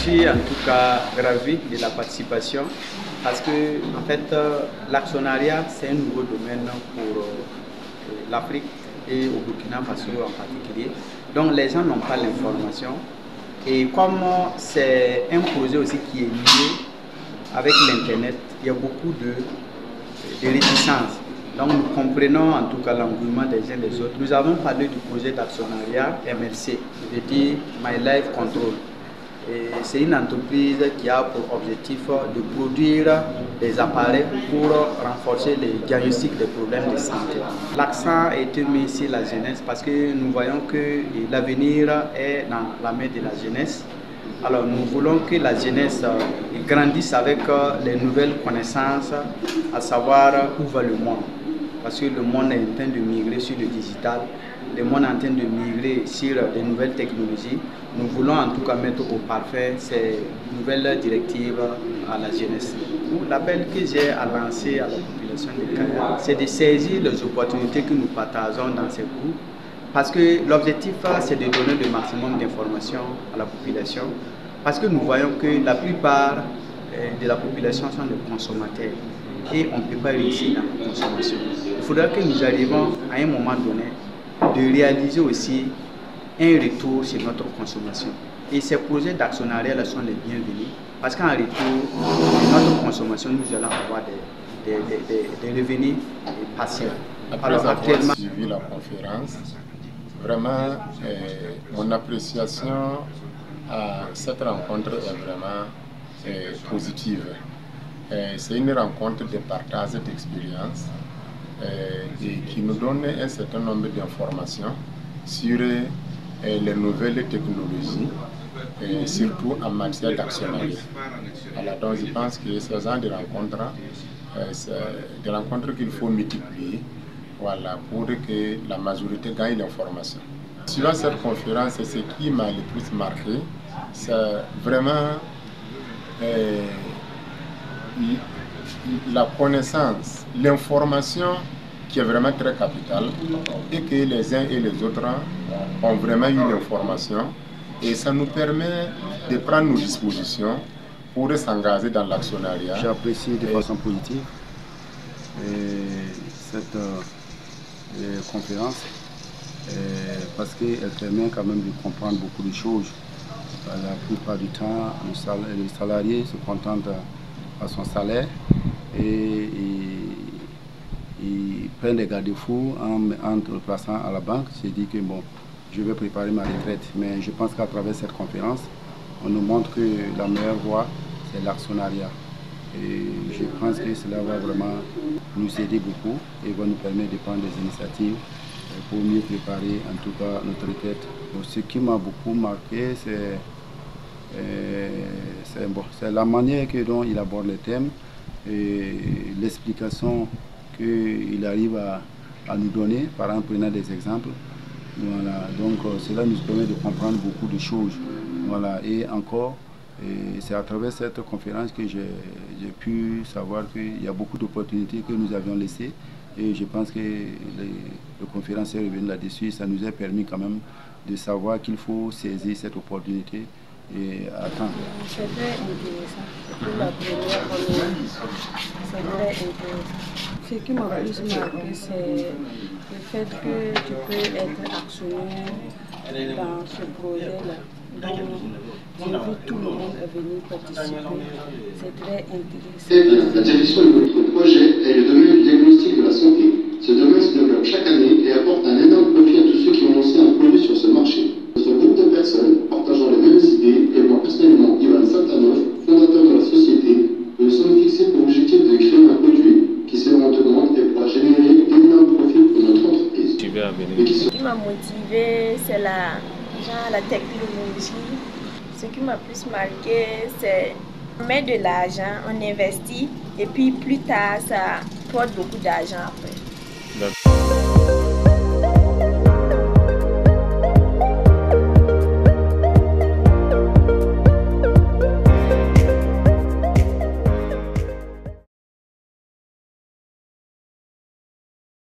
suis en tout cas ravi de la participation parce que en fait l'actionnariat c'est un nouveau domaine pour l'Afrique et au Burkina Faso en particulier. Donc les gens n'ont pas l'information et comme c'est un projet aussi qui est lié avec l'internet, il y a beaucoup de réticences. Donc nous comprenons en tout cas l'engouement des uns des autres. Nous avons parlé du projet d'actionnariat MLC, je dis My Life Control. C'est une entreprise qui a pour objectif de produire des appareils pour renforcer les diagnostics des problèmes de santé. L'accent a été mis sur la jeunesse parce que nous voyons que l'avenir est dans la main de la jeunesse. Alors nous voulons que la jeunesse grandisse avec les nouvelles connaissances, à savoir où va le monde. Parce que le monde est en train de migrer sur le digital, le monde est en train de migrer sur les nouvelles technologies. Nous voulons en tout cas mettre au parfait ces nouvelles directives à la jeunesse. L'appel que j'ai à lancer à la population de Kaya, c'est de saisir les opportunités que nous partageons dans ces groupes. Parce que l'objectif, c'est de donner le maximum d'informations à la population. Parce que nous voyons que la plupart de la population sont des consommateurs. Et on ne peut pas réussir dans la consommation. Il faudra que nous arrivions à un moment donné de réaliser aussi un retour sur notre consommation. Et ces projets d'actionnariat sont les bienvenus parce qu'en retour de notre consommation, nous allons avoir des revenus partiels. Après avoir suivi la conférence, vraiment mon appréciation à cette rencontre est vraiment positive. C'est une rencontre de partage d'expériences et qui nous donne un certain nombre d'informations sur les nouvelles technologies, et surtout en matière d'actionnariat. Alors donc je pense que ce genre de rencontres, c'est des rencontres qu'il faut multiplier, voilà, pour que la majorité gagne l'information. Sur cette conférence, ce qui m'a le plus marqué, c'est vraiment la connaissance, l'information qui est vraiment très capitale et que les uns et les autres ont vraiment eu l'information et ça nous permet de prendre nos dispositions pour s'engager dans l'actionnariat. J'apprécie de façon positive cette conférence parce qu'elle permet quand même de comprendre beaucoup de choses. La plupart du temps, le salarié se contente à son salaire et il prend des garde-fous en le plaçant à la banque. Il se dit que bon, je vais préparer ma retraite. Mais je pense qu'à travers cette conférence, on nous montre que la meilleure voie, c'est l'actionnariat. Et je pense que cela va vraiment nous aider beaucoup et va nous permettre de prendre des initiatives pour mieux préparer en tout cas notre retraite. Donc, ce qui m'a beaucoup marqué, c'est la manière dont il aborde les thèmes et l'explication qu'il arrive à nous donner, par exemple, prenant des exemples. Voilà. Donc cela nous permet de comprendre beaucoup de choses. Voilà. Et encore, c'est à travers cette conférence que j'ai pu savoir qu'il y a beaucoup d'opportunités que nous avions laissées. Et je pense que le conférencier est revenu là-dessus. Ça nous a permis quand même de savoir qu'il faut saisir cette opportunité et attendre. C'est très intéressant. Pour la première fois, c'est très intéressant. Ce qui m'a plus marqué, c'est le fait que tu peux être actionnaire dans ce projet-là. Donc, j'invite tout le monde à venir participer. C'est très intéressant. La direction de notre projet est le domaine du diagnostic de la santé. Ce domaine se développe chaque année et apporte un énorme profit à tous ceux qui ont lancé un produit sur ce marché. Notre groupe de personnes partageant les mêmes idées et moi personnellement, Ivan Santanov, fondateur de la société, nous sommes fixés pour objectif de créer un produit qui sera tenant et pourra générer d'énormes profits pour notre entreprise. Ce qui m'a motivé, c'est la technologie. Ce qui m'a plus marqué, c'est on met de l'argent, on investit et puis plus tard, ça porte beaucoup d'argent après.